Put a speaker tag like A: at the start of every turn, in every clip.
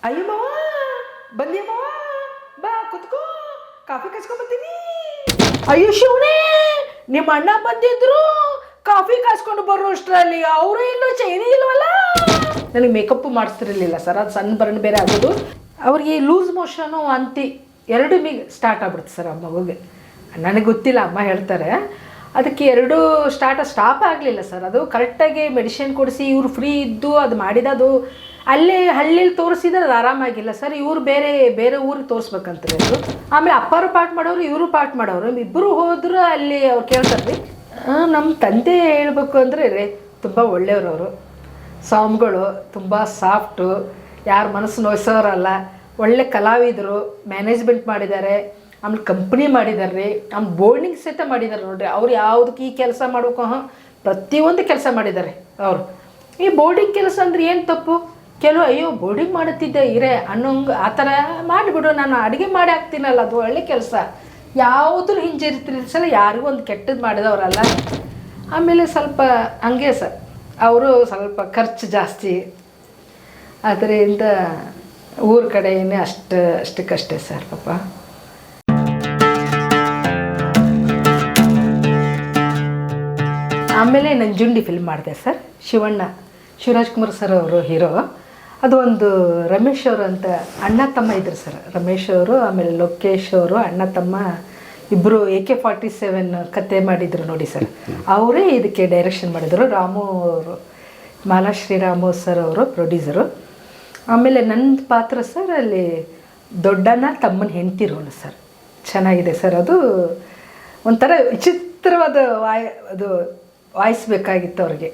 A: ಅಯ್ಯ ಮಾವ ಬಂದಿ ಮಾವ, ಬಾ ಕುತ್ಕೋ, ಕಾಫಿ ಕಾಸ್ಕೊಂಬತ್ತೀನಿ. ಅಯ್ಯೋ ಶಿವನೇ, ನಿಮ್ಮ ಅಣ್ಣ ಬಂದಿದ್ರು, ಕಾಫಿ ಕಾಸ್ಕೊಂಡು ಬರೋ ಅಷ್ಟರಲ್ಲಿ ಅವರು ಇಲ್ಲೋ ಚೈನಿ ಇಲ್ವಲ್ಲ. ನನಗೆ ಮೇಕಪ್ ಮಾಡಿಸ್ತಿರಲಿಲ್ಲ ಸರ್, ಅದು ಸಣ್ಣ ಬರ್ನ್ ಬೇರೆ ಆಗೋದು. ಅವ್ರಿಗೆ ಲೂಸ್ ಮೋಷನು ವಾಂತಿ ಎರಡು ಸ್ಟಾರ್ಟ್ ಆಗ್ಬಿಡುತ್ತೆ ಸರ್ ಆ ಮಗುಗೆ. ನನಗೆ ಗೊತ್ತಿಲ್ಲ, ಅಮ್ಮ ಹೇಳ್ತಾರೆ. ಅದಕ್ಕೆ ಎರಡು ಸ್ಟಾಪ್ ಆಗಲಿಲ್ಲ ಸರ್. ಅದು ಕರೆಕ್ಟಾಗಿ ಮೆಡಿಸಿನ್ ಕೊಡಿಸಿ ಇವ್ರು ಫ್ರೀ ಇದ್ದು ಅದು ಮಾಡಿದ. ಅಲ್ಲೇ ಹಳ್ಳಿಲಿ ತೋರಿಸಿದ್ರೆ ಅದು ಆರಾಮಾಗಿಲ್ಲ ಸರ್. ಇವ್ರು ಬೇರೆ ಊರಿಗೆ ತೋರಿಸ್ಬೇಕಂತಾರೆ ಅದು. ಆಮೇಲೆ ಅಪ್ಪರು ಪಾಠ ಮಾಡೋರು, ಇವರು ಪಾಠ ಮಾಡೋರು, ಇಬ್ಬರು ಹೋದ್ರು ಅಲ್ಲಿ ಅವ್ರು ಕೇಳ್ತಾರೆ ರೀ. ನಮ್ಮ ತಂದೆ ಹೇಳ್ಬೇಕು ಅಂದರೆ ರೀ, ತುಂಬ ಒಳ್ಳೆಯವರು ಅವರು. ಸ್ವಾಮಿಗಳು ತುಂಬ ಸಾಫ್ಟು, ಯಾರ ಮನಸ್ಸು ನೋಯಿಸೋರಲ್ಲ. ಒಳ್ಳೆ ಕಲಾವಿದರು, ಮ್ಯಾನೇಜ್ಮೆಂಟ್ ಮಾಡಿದ್ದಾರೆ, ಆಮೇಲೆ ಕಂಪ್ನಿ ಮಾಡಿದ್ದಾರೆ ರೀ, ಆಮೇಲೆ ಬೋರ್ಡಿಂಗ್ ಸಹಿತ ಮಾಡಿದ್ದಾರೆ ನೋಡ್ರಿ. ಅವ್ರು ಯಾವುದಕ್ಕೆ ಈ ಕೆಲಸ ಮಾಡ್ಬೇಕು, ಪ್ರತಿಯೊಂದು ಕೆಲಸ ಮಾಡಿದ್ದಾರೆ ಅವರು. ಈ ಬೋರ್ಡಿಂಗ್ ಕೆಲಸ ಅಂದ್ರೆ ಏನು ತಪ್ಪು? ಕೆಲವು ಅಯ್ಯೋ ಬೋರ್ಡಿಂಗ್ ಮಾಡುತ್ತಿದ್ದೆ ಇರೇ ಅನ್ನೋಂಗೆ ಆ ಥರ ಮಾಡಿಬಿಡು, ನಾನು ಅಡುಗೆ ಮಾಡಿ ಹಾಕ್ತೀನಲ್ಲ, ಅದು ಒಳ್ಳೆ ಕೆಲಸ. ಯಾವುದೂ ಹಿಂಜರಿತಿರ್ಸಲ್ಲ, ಯಾರಿಗೂ ಒಂದು ಕೆಟ್ಟದ್ದು ಮಾಡಿದವರಲ್ಲ. ಆಮೇಲೆ ಸ್ವಲ್ಪ ಹಂಗೆ ಸರ್, ಅವರು ಸ್ವಲ್ಪ ಖರ್ಚು ಜಾಸ್ತಿ, ಅದರಿಂದ ಊರ ಕಡೆಯೇ ಅಷ್ಟಕ್ಕಷ್ಟೇ ಸರ್ ಪಾಪ. ಆಮೇಲೆ ನಂಜುಂಡಿ ಫಿಲ್ಮ್ ಮಾಡಿದೆ ಸರ್. ಶಿವರಾಜ್ ಕುಮಾರ್ ಸರ್ ಅವರು ಹೀರೋ. ಅದು ಒಂದು ರಮೇಶ್ ಅವರು ಅಂತ ಅಣ್ಣ ತಮ್ಮ ಇದ್ರು ಸರ್. ರಮೇಶ್ ಅವರು ಆಮೇಲೆ ಲೋಕೇಶ್ ಅವರು ಅಣ್ಣ ತಮ್ಮ ಇಬ್ಬರು AK-47 ಕತೆ ಮಾಡಿದರು ನೋಡಿ ಸರ್. ಅವರೇ ಇದಕ್ಕೆ ಡೈರೆಕ್ಷನ್ ಮಾಡಿದರು. ರಾಮು ಅವರು, ಮಾಲಾ ಶ್ರೀರಾಮು ಸರ್ ಅವರು ಪ್ರೊಡ್ಯೂಸರು. ಆಮೇಲೆ ನನ್ನ ಪಾತ್ರ ಸರ್ ಅಲ್ಲಿ ದೊಡ್ಡಣ್ಣ ತಮ್ಮನ ಹೆಂಡತಿ ರೋಲ್ ಸರ್. ಚೆನ್ನಾಗಿದೆ ಸರ್. ಅದು ಒಂಥರ ವಿಚಿತ್ರವಾದ ಅದು ವಾಯ್ಸ್ ಬೇಕಾಗಿತ್ತು ಅವ್ರಿಗೆ.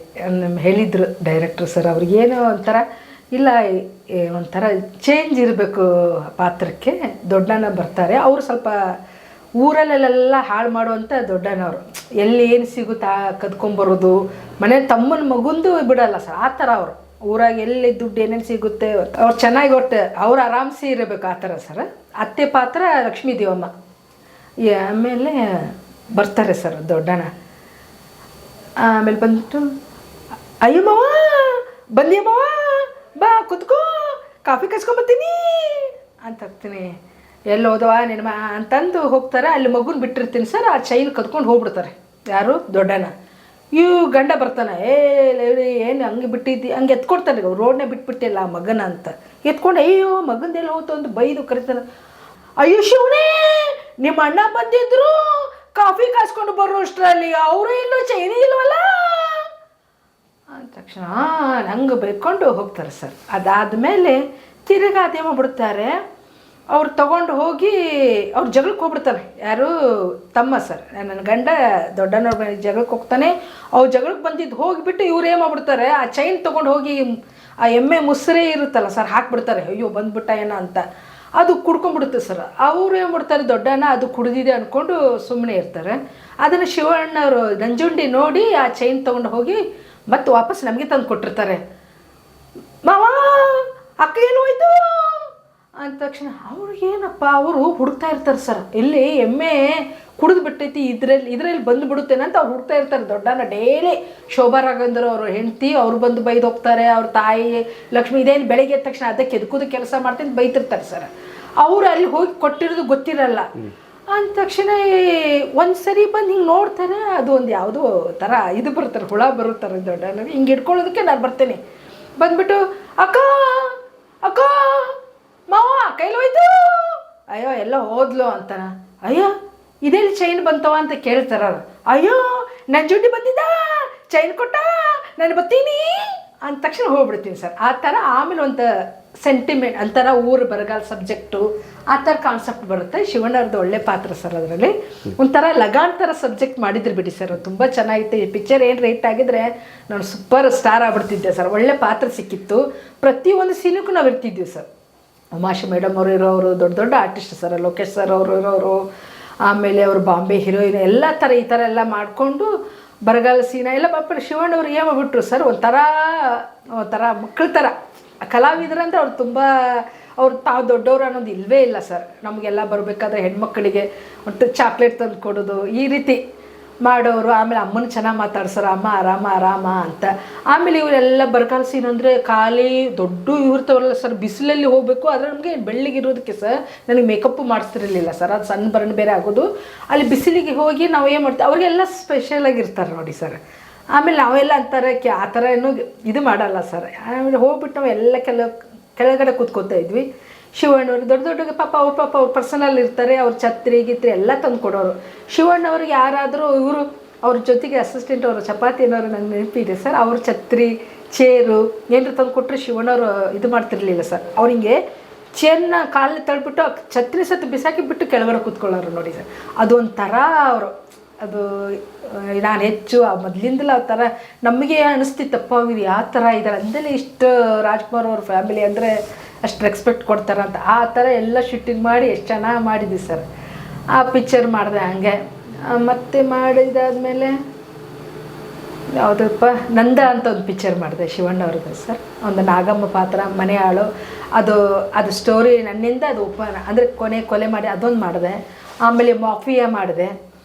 A: ಹೇಳಿದರು ಡೈರೆಕ್ಟ್ರು ಸರ್, ಅವ್ರಿಗೇನೋ ಒಂಥರ ಇಲ್ಲ, ಒಂಥರ ಚೇಂಜ್ ಇರಬೇಕು ಪಾತ್ರಕ್ಕೆ. ದೊಡ್ಡಣ್ಣ ಬರ್ತಾರೆ, ಅವರು ಸ್ವಲ್ಪ ಊರಲ್ಲೆಲ್ಲ ಹಾಳು ಮಾಡುವಂಥ ದೊಡ್ಡಣ್ಣವರು. ಎಲ್ಲಿ ಏನು ಸಿಗುತ್ತಾ ಕದ್ಕೊಂಬರೋದು, ಮನೆ ತಮ್ಮನ ಮಗುಂದು ಬಿಡಲ್ಲ ಸರ್, ಆ ಥರ ಅವರು. ಊರಾಗ ಎಲ್ಲಿ ದುಡ್ಡು ಏನೇನು ಸಿಗುತ್ತೆ ಅವ್ರು ಚೆನ್ನಾಗಿ ಒಟ್ಟು ಅವ್ರು ಆರಾಮ್ಸಿ ಇರಬೇಕು, ಆ ಥರ ಸರ್. ಅತ್ತೆ ಪಾತ್ರ ಲಕ್ಷ್ಮೀ ದೇವಮ್ಮ. ಆಮೇಲೆ ಬರ್ತಾರೆ ಸರ್ ದೊಡ್ಡಣ್ಣ. ಆಮೇಲೆ ಬಂದ್ಬಿಟ್ಟು ಅಯ್ಯ ಮಾವ ಬಂದಿ ಮಾವ, ಬಾ ಕುತ್ಕೋ, ಕಾಫಿ ಕಾಸ್ಕೊಂಬತ್ತೀನಿ ಅಂತ ಹಾಕ್ತೀನಿ. ಎಲ್ಲಿ ಹೋದವ ನಿನ್ನ ಅಂತಂದು ಹೋಗ್ತಾರೆ. ಅಲ್ಲಿ ಮಗುನ ಬಿಟ್ಟಿರ್ತೀನಿ ಸರ್, ಆ ಚೈನ್ ಕದ್ಕೊಂಡು ಹೋಗ್ಬಿಡ್ತಾರೆ. ಯಾರು? ದೊಡ್ಡಣ್ಣ. ಗಂಡ ಬರ್ತಾನೆ, ಏನು ಹಂಗೆ ಬಿಟ್ಟಿದ್ದಿ, ಹಂಗೆ ಎತ್ಕೊಡ್ತಾನೆ, ರೋಡ್ನೇ ಬಿಟ್ಬಿಟ್ಟಿಲ್ಲ ಆ ಮಗನ ಅಂತ ಎತ್ಕೊಂಡು. ಅಯ್ಯೋ ಮಗಂದೆಲ್ಲ ಹೋಯ್ತು ಒಂದು ಬೈದು ಕರಿತಾನೆ. ಅಯ್ಯೋ ಶಿವನೇ, ನಿಮ್ಮ ಅಣ್ಣ ಬಂದಿದ್ರು, ಕಾಫಿ ಕಾಸ್ಕೊಂಡು ಬರೋ ಅಷ್ಟರಲ್ಲಿ ಅವರು ಇಲ್ಲೋ ಚೈನಿ ಇಲ್ವಲ್ಲ ಅಂದ ತಕ್ಷಣ ಹಂಗೆ ಬೈಕೊಂಡು ಹೋಗ್ತಾರೆ ಸರ್. ಅದಾದಮೇಲೆ ತಿರುಗಿ ಅದೇ ಮಾಡ್ಬಿಡ್ತಾರೆ. ಅವ್ರು ತೊಗೊಂಡು ಹೋಗಿ ಅವ್ರು ಜಗಳಕ್ಕೆ ಹೋಗ್ಬಿಡ್ತಾರೆ. ಯಾರು? ತಮ್ಮ ಸರ್, ನನ್ನ ಗಂಡ ದೊಡ್ಡನವ್ರ ಜಗಳಕ್ಕೆ ಹೋಗ್ತಾನೆ. ಅವ್ರು ಜಗಳಕ್ಕೆ ಬಂದಿದ್ದು ಹೋಗಿಬಿಟ್ಟು ಇವ್ರು ಏನು ಮಾಡ್ಬಿಡ್ತಾರೆ, ಆ ಚೈನ್ ತೊಗೊಂಡು ಹೋಗಿ ಆ ಎಮ್ಮೆ ಮುಸ್ರೆ ಇರುತ್ತಲ್ಲ ಸರ್, ಹಾಕ್ಬಿಡ್ತಾರೆ. ಅಯ್ಯೋ ಬಂದ್ಬಿಟ್ಟ ಏನೋ ಅಂತ. ಅದು ಕುಡ್ಕೊಂಡ್ಬಿಡುತ್ತೆ ಸರ್. ಅವರು ಏನು ಮಾಡ್ತಾರೆ, ದೊಡ್ಡಣ್ಣ ಅದು ಕುಡಿದಿದೆ ಅಂದ್ಕೊಂಡು ಸುಮ್ಮನೆ ಇರ್ತಾರೆ. ಅದನ್ನು ಶಿವಣ್ಣವರು ನಂಜುಂಡಿ ನೋಡಿ ಆ ಚೈನ್ ತೊಗೊಂಡು ಹೋಗಿ ಮತ್ತೆ ವಾಪಸ್ ನಮಗೆ ತಂದು ಕೊಟ್ಟಿರ್ತಾರೆ. ಮಾವ ಅಕ್ಕ ಏನು ಹೋಯ್ತು ಅಂದ ತಕ್ಷಣ ಅವ್ರಿಗೇನಪ್ಪ, ಅವರು ಹುಡುಕ್ತಾ ಇರ್ತಾರೆ ಸರ್. ಇಲ್ಲಿ ಎಮ್ಮೆ ಕುಡಿದು ಬಿಟ್ಟೈತಿ, ಇದರಲ್ಲಿ ಬಂದು ಬಿಡುತ್ತೇನೆ ಅಂತ ಅವ್ರು ಹುಡುಕ್ತಾ ಇರ್ತಾರೆ. ದೊಡ್ಡಣ್ಣ ಡೈಲಿ ಶೋಭಾ ರಾಘವೇಂದ್ರ ಅವರು ಹೆಂಡ್ತಿ ಅವ್ರು ಬಂದು ಬೈದು ಹೋಗ್ತಾರೆ. ಅವ್ರ ತಾಯಿ ಲಕ್ಷ್ಮಿ ಇದೇನು ಬೆಳಗ್ಗೆ ಎದ್ದ ತಕ್ಷಣ ಅದಕ್ಕೆ ಎದ್ಕೂದು ಕೆಲಸ ಮಾಡ್ತೀನಿ ಬೈತಿರ್ತಾರೆ ಸರ್. ಅವ್ರು ಅಲ್ಲಿ ಹೋಗಿ ಕೊಟ್ಟಿರೋದು ಗೊತ್ತಿರಲ್ಲ. ಅಂದ ತಕ್ಷಣ ಒಂದು ಸರಿ ಬಂದು ಹಿಂಗೆ ನೋಡ್ತಾರೆ, ಅದು ಒಂದು ಯಾವುದೋ ಥರ ಇದು ಬರ್ತಾರೆ, ಹುಳ ಬರುತ್ತಾರೆ ದೊಡ್ಡಣ್ಣ. ಹಿಂಗೆ ಇಟ್ಕೊಳ್ಳೋದಕ್ಕೆ ನಾನು ಬರ್ತೇನೆ. ಬಂದ್ಬಿಟ್ಟು ಅಕ್ಕ ಅಕ್ಕ ಮಾವ ಕೈಲಿ ಹೋಯ್ತು, ಅಯ್ಯೋ ಎಲ್ಲ ಹೋದ್ಲು ಅಂತಾನ. ಅಯ್ಯೋ ಇದೆಲ್ಲಿ ಚೈನ್ ಬಂತವ ಅಂತ ಕೇಳ್ತಾರ. ಅಯ್ಯೋ ನಂಜುಂಡಿ ಬಂದಿದ್ದ, ಚೈನ್ ಕೊಟ್ಟ, ನಾನು ಬರ್ತೀನಿ ಅಂದ ತಕ್ಷಣ ಹೋಗ್ಬಿಡ್ತೀನಿ ಸರ್. ಆ ಥರ ಆಮೇಲೆ ಒಂದು ಸೆಂಟಿಮೆಂಟ್ ಅಂತಾರ, ಊರು ಬರಗಾಲ ಸಬ್ಜೆಕ್ಟು, ಆ ಥರ ಕಾನ್ಸೆಪ್ಟ್ ಬರುತ್ತೆ. ಶಿವಣ್ಣವ್ರದ್ದು ಒಳ್ಳೆ ಪಾತ್ರ ಸರ್. ಅದರಲ್ಲಿ ಒಂಥರ ಲಗಾನ್ ಥರ ಸಬ್ಜೆಕ್ಟ್ ಮಾಡಿದ್ರು ಬಿಡಿ ಸರ್, ತುಂಬ ಚೆನ್ನಾಗಿತ್ತು. ಈ ಪಿಕ್ಚರ್ ಏನು ರೇಟ್ ಆಗಿದ್ರೆ ನಾನು ಸೂಪರ್ ಸ್ಟಾರ್ ಆಗ್ಬಿಡ್ತಿದ್ದೆ ಸರ್. ಒಳ್ಳೆ ಪಾತ್ರ ಸಿಕ್ಕಿತ್ತು. ಪ್ರತಿಯೊಂದು ಸೀನಕ್ಕೂ ನಾವು ಇರ್ತಿದ್ವಿ ಸರ್. ಉಮಾಶಿ ಮೇಡಮ್ ಅವರು ಇರೋರು ದೊಡ್ಡ ದೊಡ್ಡ ಆರ್ಟಿಸ್ಟ್ ಸರ್. ಲೋಕೇಶ್ ಸರ್ ಅವರು ಇರೋರು, ಆಮೇಲೆ ಅವರು ಬಾಂಬೆ ಹೀರೋಯಿನ್, ಎಲ್ಲ ಥರ ಈ ಥರ ಎಲ್ಲ ಮಾಡಿಕೊಂಡು ಬರಗಾಲ ಸೀನ ಎಲ್ಲ ಪಾಪ ಶಿವಣ್ಣವ್ರು ಏನು ಮಾಡ್ಬಿಟ್ರು ಸರ್, ಒಂಥರ ಮಕ್ಕಳ ಥರ ಕಲಾವಿದರಂದ್ರೆ ಅವ್ರು ತುಂಬ ತಾವು ದೊಡ್ಡವರು ಅನ್ನೋದು ಇಲ್ಲವೇ ಇಲ್ಲ ಸರ್. ನಮಗೆಲ್ಲ ಬರಬೇಕಾದ್ರೆ ಹೆಣ್ಮಕ್ಳಿಗೆ ಒಂದು ಚಾಕ್ಲೇಟ್ ತಂದು ಕೊಡೋದು, ಈ ರೀತಿ ಮಾಡೋರು. ಆಮೇಲೆ ಅಮ್ಮನ ಚೆನ್ನಾಗಿ ಮಾತಾಡ್ಸೋರು, ಅಮ್ಮ ಆರಾಮ ಅಂತ. ಆಮೇಲೆ ಇವರೆಲ್ಲ ಬರಗಾಲ ಸೀನ್ ಅಂದರೆ ಖಾಲಿ ದೊಡ್ಡ ಇರ್ತಾವಲ್ಲ ಸರ್, ಬಿಸಿಲಲ್ಲಿ ಹೋಗಬೇಕು. ಆದರೆ ನಮಗೆ ಬೆಳ್ಳಿಗಿರೋದಕ್ಕೆ ಸರ್ ನನಗೆ ಮೇಕಪ್ಪು ಮಾಡಿಸ್ತಿರಲಿಲ್ಲ ಸರ್, ಅದು ಸಣ್ಣ ಬರ್ನ್ ಬೇರೆ ಆಗೋದು. ಅಲ್ಲಿ ಬಿಸಿಲಿಗೆ ಹೋಗಿ ನಾವು ಏನು ಮಾಡ್ತೀವಿ, ಅವ್ರಿಗೆಲ್ಲ ಸ್ಪೆಷಲಾಗಿರ್ತಾರೆ ನೋಡಿ ಸರ್. ಆಮೇಲೆ ನಾವೆಲ್ಲ ಅಂತಾರೆ ಆ ಥರ ಏನೂ ಇದು ಮಾಡಲ್ಲ ಸರ್. ಆಮೇಲೆ ಹೋಗ್ಬಿಟ್ಟು ನಾವು ಎಲ್ಲ ಕೆಳಗಡೆ ಕೂತ್ಕೋತಾ ಇದ್ವಿ. ಶಿವಣ್ಣವ್ರು ದೊಡ್ಡ ಪಾಪ ಅವ್ರು ಪರ್ಸನಲ್ ಇರ್ತಾರೆ, ಅವ್ರ ಛತ್ರಿ ಗಿತ್ರಿ ಎಲ್ಲ ತಂದು ಕೊಡೋರು. ಶಿವಣ್ಣವ್ರಿಗೆ ಯಾರಾದರೂ ಇವರು ಅವ್ರ ಜೊತೆಗೆ ಅಸಿಸ್ಟೆಂಟ್ ಅವರು ಚಪಾತಿ ಅನ್ನೋರು ನಂಗೆ ನೆನಪಿದೆ ಸರ್. ಅವ್ರ ಛತ್ರಿ ಚೇರು ಏನಾರು ತಂದು ಕೊಟ್ಟರೆ ಶಿವಣ್ಣವರು ಇದು ಮಾಡ್ತಿರ್ಲಿಲ್ಲ ಸರ್. ಅವ್ರಿಗೆ ಚೇರ್ನ ಕಾಲಲ್ಲಿ ತಳ್ಬಿಟ್ಟು ಛತ್ರಿ ಸತ್ತು ಬಿಸಾಕಿ ಬಿಟ್ಟು ಕೆಳಗಡೆ ಕೂತ್ಕೊಳ್ಳೋರು ನೋಡಿ ಸರ್. ಅದೊಂಥರ ಅವರು ಅದು ನಾನು ಹೆಚ್ಚು ಮೊದಲಿಂದಲೂ ಆ ಥರ ನಮಗೆ ಅನಿಸ್ತಿತ್ತಪ್ಪ, ಅವ್ರು ಯಾವ ಥರ ಇದ್ದಾರೆ ಅಂದಲೇ ಇಷ್ಟು ರಾಜ್ಕುಮಾರ್ ಅವ್ರ ಫ್ಯಾಮಿಲಿ ಅಂದರೆ ಅಷ್ಟು ರೆಸ್ಪೆಕ್ಟ್ ಕೊಡ್ತಾರಂತ. ಆ ಥರ ಎಲ್ಲ ಶೂಟಿಂಗ್ ಮಾಡಿ ಎಷ್ಟು ಚೆನ್ನಾಗಿ ಮಾಡಿದ್ವಿ ಸರ್. ಆ ಪಿಕ್ಚರ್ ಮಾಡಿದೆ ಹಂಗೆ. ಮತ್ತು ಮಾಡಿದಾದ್ಮೇಲೆ ಯಾವುದಪ್ಪ ನಂದ ಅಂತ ಒಂದು ಪಿಕ್ಚರ್ ಮಾಡಿದೆ ಶಿವಣ್ಣವ್ರದ್ದು ಸರ್. ಒಂದು ನಾಗಮ್ಮ ಪಾತ್ರ, ಮನೆ ಆಳು. ಅದು ಸ್ಟೋರಿ ನನ್ನಿಂದ ಅದು ಅಂದರೆ ಕೊಲೆ ಮಾಡಿ ಅದೊಂದು ಮಾಡಿದೆ. ಆಮೇಲೆ ಮಾಫಿಯಾ ಮಾಡಿದೆ.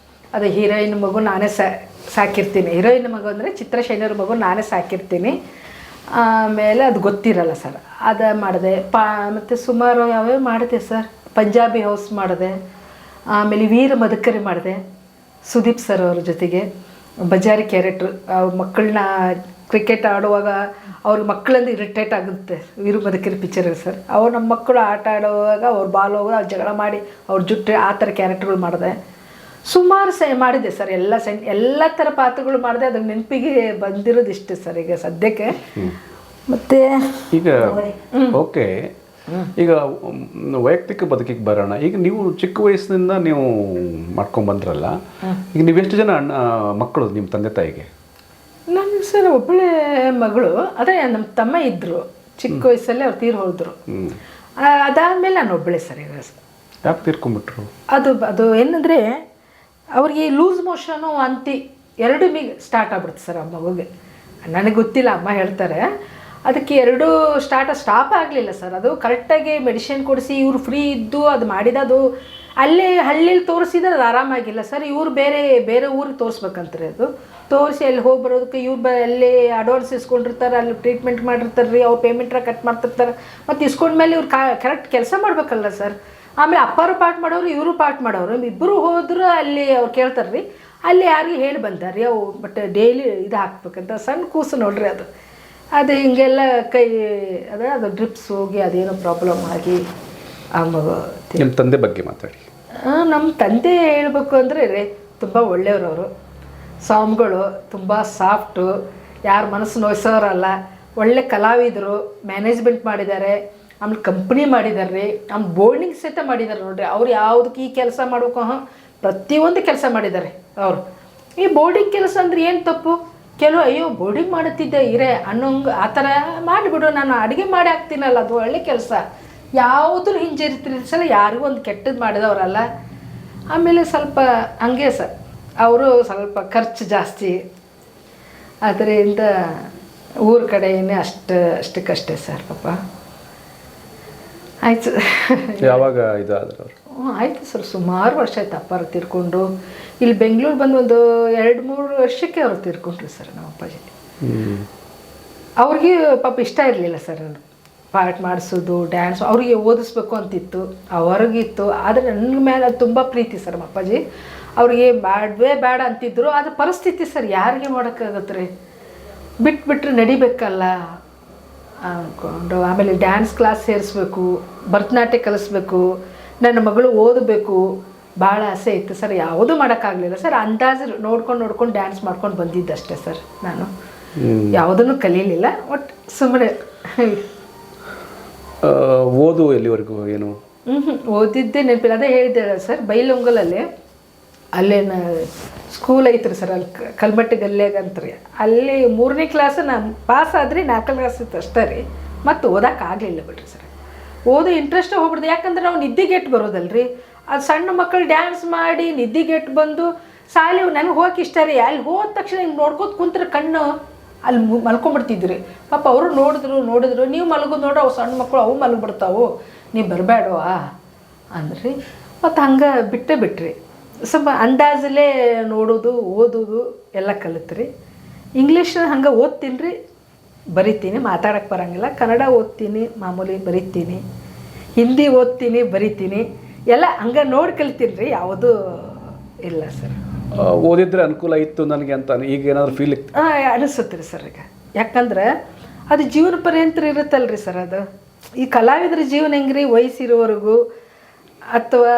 A: ಅದು ಹೀರೋಯಿನ್ ಮಗು ನಾನೇ ಸಾಕಿರ್ತೀನಿ. ಹೀರೋಯಿನ್ ಮಗು ಅಂದರೆ ಚಿತ್ರಶೈನವ್ರ ಮಗು ನಾನೇ ಸಾಕಿರ್ತೀನಿ. ಆಮೇಲೆ ಅದು ಗೊತ್ತಿರಲ್ಲ ಸರ್, ಅದು ಮಾಡಿದೆ. ಮತ್ತು ಸುಮಾರು ಯಾವ್ಯಾವ ಮಾಡಿದೆ ಸರ್. ಪಂಜಾಬಿ ಹೌಸ್ ಮಾಡಿದೆ. ಆಮೇಲೆ ವೀರ ಮದಕರಿ ಮಾಡಿದೆ ಸುದೀಪ್ ಸರ್ ಅವ್ರ ಜೊತೆಗೆ. ಬಜಾರಿ ಕ್ಯಾರೆಕ್ಟ್ರು, ಅವ್ರ ಮಕ್ಕಳನ್ನ ಕ್ರಿಕೆಟ್ ಆಡುವಾಗ ಅವ್ರ ಮಕ್ಕಳಂದು ಇರಿಟೇಟ್ ಆಗುತ್ತೆ ವೀರ ಮದಕರಿ ಪಿಕ್ಚರಲ್ಲಿ ಸರ್. ನಮ್ಮ ಮಕ್ಕಳು ಆಟ ಆಡುವಾಗ ಅವ್ರು ಬಾಲ್ ಹೋಗೋದು ಜಗಳ ಮಾಡಿ ಅವ್ರ ಜುಟ್ಟು ಆ ಥರ ಕ್ಯಾರೆಕ್ಟ್ರುಗಳು ಮಾಡಿದೆ. ಸುಮಾರು ಮಾಡಿದೆ ಸರ್. ಎಲ್ಲ ಥರ ಪಾತ್ರಗಳು ಮಾಡಿದೆ. ಅದಕ್ಕೆ ನೆನಪಿಗೆ ಬಂದಿರೋದು ಇಷ್ಟೇ ಸರ್ ಈಗ ಸದ್ಯಕ್ಕೆ. ಮತ್ತು
B: ಈಗ ಓಕೆ, ಈಗ ವೈಯಕ್ತಿಕ ಬದುಕಿಗೆ ಬರೋಣ. ಈಗ ನೀವು ಚಿಕ್ಕ ವಯಸ್ಸಿನಿಂದ ನೀವು ಮಾಡ್ಕೊಂಡ್ಬಂದ್ರಲ್ಲ, ಈಗ ನೀವೆಷ್ಟು ಜನ ಮಕ್ಕಳು ನಿಮ್ಮ ತಂದೆ ತಾಯಿಗೆ?
A: ನನಗೆ ಸರ್ ಒಬ್ಬಳೇ ಮಗಳು. ಅದೇ ನಮ್ಮ ತಮ್ಮ ಇದ್ದರು, ಚಿಕ್ಕ ವಯಸ್ಸಲ್ಲೇ ಅವ್ರು ತೀರ್ ಹೋದ್ರು. ಅದಾದಮೇಲೆ ನಾನು ಒಬ್ಬಳೇ ಸರ್. ಈಗ
B: ಯಾಕೆ ತೀರ್ಕೊಂಡ್ಬಿಟ್ರು?
A: ಅದು ಏನಂದರೆ ಅವ್ರಿಗೆ ಲೂಸ್ ಮೋಷನು ವಾಂತಿ ಎರಡು ಸ್ಟಾರ್ಟ್ ಆಗ್ಬಿಡುತ್ತೆ ಸರ್ ಆ ಮಗುಗೆ. ನನಗೆ ಗೊತ್ತಿಲ್ಲ, ಅಮ್ಮ ಹೇಳ್ತಾರೆ. ಅದಕ್ಕೆ ಎರಡೂ ಸ್ಟಾಪ್ ಆಗಲಿಲ್ಲ ಸರ್. ಅದು ಕರೆಕ್ಟಾಗಿ ಮೆಡಿಸಿನ್ ಕೊಡಿಸಿ ಇವ್ರು ಫ್ರೀ ಇದ್ದು ಅದು ಮಾಡಿದ. ಅದು ಅಲ್ಲೇ ಹಳ್ಳಿಲಿ ತೋರಿಸಿದ್ರೆ ಅದು ಆರಾಮಾಗಿಲ್ಲ ಸರ್. ಇವ್ರು ಬೇರೆ ಊರಿಗೆ ತೋರಿಸ್ಬೇಕಂತಾರೆ. ಅದು ತೋರಿಸಿ ಅಲ್ಲಿ ಹೋಗಿ ಬರೋದಕ್ಕೆ ಇವ್ರು ಅಲ್ಲಿ ಅಡ್ವಾನ್ಸ್ ಇಸ್ಕೊಂಡಿರ್ತಾರೆ, ಅಲ್ಲಿ ಟ್ರೀಟ್ಮೆಂಟ್ ಮಾಡಿರ್ತಾರೆ ರೀ. ಅವ್ರು ಪೇಮೆಂಟ್ರ ಕಟ್ ಮಾಡ್ತಿರ್ತಾರೆ. ಮತ್ತು ಇಸ್ಕೊಂಡ್ಮೇಲೆ ಇವ್ರು ಕರೆಕ್ಟ್ ಕೆಲಸ ಮಾಡಬೇಕಲ್ಲ ಸರ್. ಆಮೇಲೆ ಅಪ್ಪರು ಪಾಠ ಮಾಡೋರು, ಇವರು ಪಾಠ ಮಾಡೋರು, ಇಬ್ಬರು ಹೋದ್ರು ಅಲ್ಲಿ ಅವ್ರು ಕೇಳ್ತಾರೆ ರೀ. ಅಲ್ಲಿ ಯಾರಿಗೆ ಹೇಳಿ ಬಂದಾರೆ ರೀ ಅವು, ಬಟ್ ಡೈಲಿ ಇದು ಹಾಕ್ಬೇಕಂತ. ಸಣ್ಣ ಕೂಸು ನೋಡ್ರಿ ಅದು ಹೀಗೆಲ್ಲ ಕೈ ಅದು ಡ್ರಿಪ್ಸ್ ಹೋಗಿ ಅದೇನೋ ಪ್ರಾಬ್ಲಮ್ ಆಗಿ ಆ ಮಗು.
B: ನಿಮ್ಮ ತಂದೆ ಬಗ್ಗೆ ಮಾತಾಡಿ.
A: ನಮ್ಮ ತಂದೆ ಹೇಳಬೇಕು ಅಂದರೆ ರೀ, ತುಂಬ ಒಳ್ಳೆಯವರು. ಸ್ವಾಮಿಗಳು ತುಂಬ ಸಾಫ್ಟು, ಯಾರ ಮನಸ್ಸು ನೋಯಿಸೋರಲ್ಲ. ಒಳ್ಳೆ ಕಲಾವಿದರು, ಮ್ಯಾನೇಜ್ಮೆಂಟ್ ಮಾಡಿದ್ದಾರೆ. ಆಮೇಲೆ ಕಂಪ್ನಿ ಮಾಡಿದ್ದಾರೆ ರೀ. ಆಮೇಲೆ ಬೋರ್ಡಿಂಗ್ ಸಹಿತ ಮಾಡಿದ್ದಾರೆ ನೋಡಿರಿ. ಅವ್ರು ಯಾವುದಕ್ಕೆ ಈ ಕೆಲಸ ಮಾಡ್ಬೇಕು, ಪ್ರತಿಯೊಂದು ಕೆಲಸ ಮಾಡಿದ್ದಾರೆ ಅವರು. ಈ ಬೋರ್ಡಿಂಗ್ ಕೆಲಸ ಅಂದರೆ ಏನು ತಪ್ಪು? ಅಯ್ಯೋ ಬೋರ್ಡಿಂಗ್ ಮಾಡುತ್ತಿದ್ದೆ ಅನ್ನೋಂಗೆ ಆ ಥರ ಮಾಡಿಬಿಡು, ನಾನು ಅಡುಗೆ ಮಾಡಿ ಹಾಕ್ತೀನಲ್ಲ, ಅದು ಒಳ್ಳೆ ಕೆಲಸ. ಯಾವುದ್ರೂ ಹಿಂಜರಿತಿರ್ಸಲ್ಲ, ಯಾರಿಗೂ ಒಂದು ಕೆಟ್ಟದ್ದು ಮಾಡಿದವರಲ್ಲ. ಆಮೇಲೆ ಸ್ವಲ್ಪ ಹಂಗೆ ಸರ್, ಅವರು ಸ್ವಲ್ಪ ಖರ್ಚು ಜಾಸ್ತಿ, ಅದರಿಂದ ಊರ ಕಡೆಯೇ ಅಷ್ಟಕ್ಕಷ್ಟೇ ಸರ್. ಪಾಪ ಆಯ್ತು.
B: ಯಾವಾಗ ಇದಾದ್ರು ಅವರು?
A: ಆಯಿತು ಸರ್, ಸುಮಾರು ವರ್ಷ ಆಯ್ತು ಅಪ್ಪಾರು ತೀರ್ಕೊಂಡು. ಇಲ್ಲಿ ಬೆಂಗಳೂರು ಬಂದು ಒಂದು 2-3 ವರ್ಷಕ್ಕೆ ಅವರು ತೀರ್ಕೊಂಡ್ರಿ ಸರ್ ನಮ್ಮ ಅಪ್ಪಾಜಿ. ಅವ್ರಿಗೆ ಪಾಪ ಇಷ್ಟ ಇರಲಿಲ್ಲ ಸರ್ ಪಾಠ ಮಾಡಿಸೋದು, ಡ್ಯಾನ್ಸ್. ಅವ್ರಿಗೆ ಓದಿಸ್ಬೇಕು ಅಂತಿತ್ತು, ಅವ್ರಿಗಿತ್ತು. ಆದರೆ ನನ್ನ ಮೇಲೆ ಅದು ತುಂಬ ಪ್ರೀತಿ ಸರ್ ನಮ್ಮ ಅಪ್ಪಾಜಿ. ಅವ್ರಿಗೆ ಬೇಡ ಅಂತಿದ್ರು. ಅದು ಪರಿಸ್ಥಿತಿ ಸರ್, ಯಾರಿಗೆ ಮಾಡೋಕ್ಕಾಗತ್ತೆ ರೀ, ಬಿಟ್ಬಿಟ್ರೆ ನಡಿಬೇಕಲ್ಲ ಅಂದ್ಕೊಂಡು. ಆಮೇಲೆ ಡ್ಯಾನ್ಸ್ ಕ್ಲಾಸ್ ಸೇರಿಸ್ಬೇಕು, ಭರತನಾಟ್ಯ ಕಲಿಸ್ಬೇಕು, ನನ್ನ ಮಗಳು ಓದಬೇಕು, ಭಾಳ ಆಸೆ ಇತ್ತು ಸರ್. ಯಾವುದೂ ಮಾಡೋಕ್ಕಾಗಲಿಲ್ಲ ಸರ್. ಅಂದಾಜು ನೋಡ್ಕೊಂಡು ಡ್ಯಾನ್ಸ್ ಮಾಡ್ಕೊಂಡು ಬಂದಿದ್ದಷ್ಟೇ ಸರ್. ನಾನು ಯಾವುದನ್ನು ಕಲೀಲಿಲ್ಲ, ಒಟ್ಟು ಸುಮ್ಮನೆ.
B: ಓದು ಎಲ್ಲಿವರೆಗೂ ಏನು?
A: ಓದಿದ್ದೇ ನೆನಪಿಲ್ಲ. ಅದೇ ಹೇಳಿದ್ದೆ ಸರ್, ಬೈಲೊಂಗಲಲ್ಲಿ ಅಲ್ಲೇನು ಸ್ಕೂಲ್ ಐತ್ರಿ ಸರ್, ಅಲ್ಲಿ ಕಲ್ಮಟ್ಟಿ ಗಲ್ಲೆಗಂತ್ರಿ. ಅಲ್ಲಿ 3ನೇ ಕ್ಲಾಸ್ ನಾನು ಪಾಸ್ ಆದ್ರಿ, 4ನೇ ಕ್ಲಾಸ್ ಇತ್ತು ಅಷ್ಟೇ ರೀ. ಮತ್ತು ಓದೋಕ್ಕಾಗಲಿಲ್ಲ ಬಿಡ್ರಿ ಸರ್. ಓದೋ ಇಂಟ್ರೆಸ್ಟೇ ಹೋಗ್ಬಿಡ್ದು. ಯಾಕಂದ್ರೆ ನಾವು ನಿದ್ದೆಗೆಟ್ಟು ಬರೋದಲ್ರಿ. ಅದು ಸಣ್ಣ ಮಕ್ಕಳು ಡ್ಯಾನ್ಸ್ ಮಾಡಿ ನಿದ್ದೆಗೆಟ್ಟು ಬಂದು ಸಾಲಿ ನನಗೆ ಹೋಗಕ್ಕೆ ಇಷ್ಟ ರೀ. ಅಲ್ಲಿ ಹೋದ ತಕ್ಷಣ ಹಿಂಗೆ ನೋಡ್ಕೋತ ಕುಂತ್ರೆ ಕಣ್ಣು ಅಲ್ಲಿ ಮಲ್ಕೊಂಡ್ಬಿಡ್ತಿದ್ರಿ. ಪಾಪ ಅವರು ನೋಡಿದ್ರು ನೀವು ಮಲಗೋದು ನೋಡ್ರಿ, ಅವು ಸಣ್ಣ ಮಕ್ಕಳು ಅವು ಮಲಗಿಬಿಡ್ತಾವು, ನೀವು ಬರಬೇಡವಾ ಅಂದ್ರಿ. ಮತ್ತು ಹಂಗೆ ಬಿಟ್ರಿ. ಸ್ವಲ್ಪ ಅಂದಾಜಲ್ಲೇ ನೋಡೋದು ಓದೋದು ಎಲ್ಲ ಕಲಿತ್ರಿ. ಇಂಗ್ಲೀಷ್ ಹಂಗೆ ಓದ್ತೀನಿ ರೀ, ಬರಿತೀನಿ, ಮಾತಾಡೋಕ್ಕೆ ಬರೋಂಗಿಲ್ಲ. ಕನ್ನಡ ಓದ್ತೀನಿ, ಮಾಮೂಲಿ ಬರಿತೀನಿ. ಹಿಂದಿ ಓದ್ತೀನಿ, ಬರಿತೀನಿ, ಎಲ್ಲ ಹಂಗೆ ನೋಡಿ ಕಲಿತೀನಿ ರೀ, ಯಾವುದೂ ಇಲ್ಲ ಸರ್.
B: ಓದಿದ್ರೆ ಅನುಕೂಲ ಇತ್ತು ನನಗೆ ಅಂತ ಈಗ ಏನಾದರೂ ಫೀಲ್
A: ಅನಿಸುತ್ತೆ ರೀ ಸರ್. ಈಗ ಯಾಕಂದ್ರೆ ಅದು ಜೀವನ ಪರ್ಯಂತರ ಇರುತ್ತಲ್ರಿ ಸರ್. ಅದು ಈ ಕಲಾವಿದ್ರ ಜೀವನ ಹೆಂಗೆ ರೀ, ವಯಸ್ಸಿರೋವರೆಗೂ ಅಥವಾ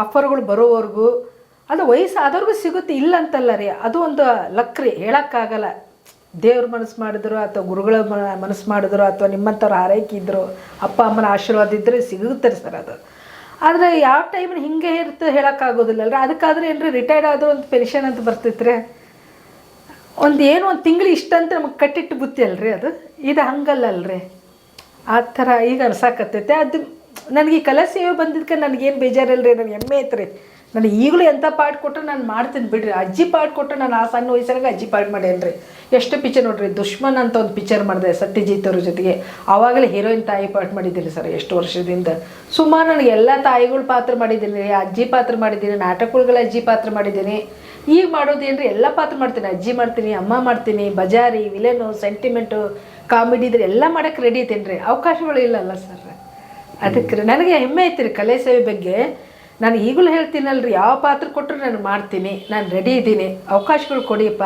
A: ಆಫರ್ಗಳು ಬರೋವರೆಗೂ ಅದು ವಯಸ್ಸು ಆದವ್ರಿಗೂ ಸಿಗುತ್ತೆ, ಇಲ್ಲ ಅಂತಲ್ಲ ರೀ. ಅದು ಒಂದು ಲಕ್ ರೀ, ಹೇಳೋಕ್ಕಾಗಲ್ಲ. ದೇವ್ರ ಮನಸ್ಸು ಮಾಡಿದ್ರು ಅಥವಾ ಗುರುಗಳ ಮನಸ್ಸು ಮಾಡಿದ್ರು ಅಥವಾ ನಿಮ್ಮಂಥವ್ರು ಆರೈಕೆ ಇದ್ದರು, ಅಪ್ಪ ಅಮ್ಮನ ಆಶೀರ್ವಾದ ಇದ್ದರೆ ಸಿಗುತ್ತೆ ಸರ್ ಅದು. ಆದರೆ ಯಾವ ಟೈಮಿನ ಹಿಂಗೆ ಇರುತ್ತೆ ಹೇಳೋಕ್ಕಾಗೋದಿಲ್ಲ ಅಲ್ರಿ. ಅದಕ್ಕಾದ್ರೆ ಏನು ರೀ, ರಿಟೈರ್ಡ್ ಆದರೂ ಒಂದು ಪೆನ್ಷನ್ ಅಂತ ಬರ್ತೈತ್ರಿ. ಒಂದು ತಿಂಗಳು ಇಷ್ಟ ಅಂತ ನಮಗೆ ಕಟ್ಟಿಟ್ಟು ಬುತ್ತಿ ಅಲ್ರಿ ಅದು. ಇದು ಹಂಗಲ್ಲಲ್ರಿ, ಆ ಥರ ಈಗ ಅನ್ಸಾಕತ್ತೈತೆ. ಅದು ನನಗೆ ಈ ಕಲಾ ಸೇವೆ ಬಂದಿದ್ದಕ್ಕೆ ನನಗೇನು ಬೇಜಾರಿಲ್ಲ ರೀ, ನನಗೆ ಹೆಮ್ಮೆ ಐತ್ರಿ. ನನಗೆ ಈಗಲೂ ಎಂಥ ಪಾಠ ಕೊಟ್ಟರು ನಾನು ಮಾಡ್ತೀನಿ ಬಿಡ್ರಿ. ಅಜ್ಜಿ ಪಾಠ ಕೊಟ್ಟರು ನಾನು ಆ ಸಣ್ಣ ವಯಸ್ಸಾಗ ಅಜ್ಜಿ ಪಾಠ ಮಾಡೇನು ರೀ. ಎಷ್ಟು ಪಿಕ್ಚರ್ ನೋಡ್ರಿ, ದುಶ್ಮನ್ ಅಂತ ಒಂದು ಪಿಕ್ಚರ್ ಮಾಡಿದೆ ಸತ್ಯಜಿತ್ ಅವ್ರ ಜೊತೆಗೆ. ಆವಾಗಲೇ ಹೀರೋಯಿನ್ ತಾಯಿ ಪಾಠ ಮಾಡಿದ್ದೀನಿ ಸರ್ ಎಷ್ಟು ವರ್ಷದಿಂದ. ಸುಮಾರು ನನಗೆ ಎಲ್ಲ ತಾಯಿಗಳ ಪಾತ್ರ ಮಾಡಿದ್ದೀನಿ, ಅಜ್ಜಿ ಪಾತ್ರ ಮಾಡಿದ್ದೀನಿ, ನಾಟಕಗಳ ಅಜ್ಜಿ ಪಾತ್ರ ಮಾಡಿದ್ದೀನಿ. ಈಗ ಮಾಡೋದೇನು ರೀ, ಎಲ್ಲ ಪಾತ್ರ ಮಾಡ್ತೀನಿ. ಅಜ್ಜಿ ಮಾಡ್ತೀನಿ, ಅಮ್ಮ ಮಾಡ್ತೀನಿ, ಬಜಾರಿ, ವಿಲನು, ಸೆಂಟಿಮೆಂಟು, ಕಾಮಿಡಿ ಇದ್ರೆ ಎಲ್ಲ ಮಾಡೋಕ್ಕೆ ರೆಡಿ ಇದ್ದೀನಿ ರೀ. ಅವಕಾಶಗಳು ಇಲ್ಲಲ್ಲ ಸರ್. ಅದಕ್ಕೆ ನನಗೆ ಹೆಮ್ಮೆ ಐತಿ ಕಲೆ ಸೇವೆ ಬಗ್ಗೆ. ನಾನು ಈಗಲೂ ಹೇಳ್ತೀನಲ್ರಿ, ಯಾವ ಪಾತ್ರ ಕೊಟ್ಟರು ನಾನು ಮಾಡ್ತೀನಿ, ನಾನು ರೆಡಿ ಇದ್ದೀನಿ, ಅವಕಾಶಗಳು ಕೊಡಿಯಪ್ಪ.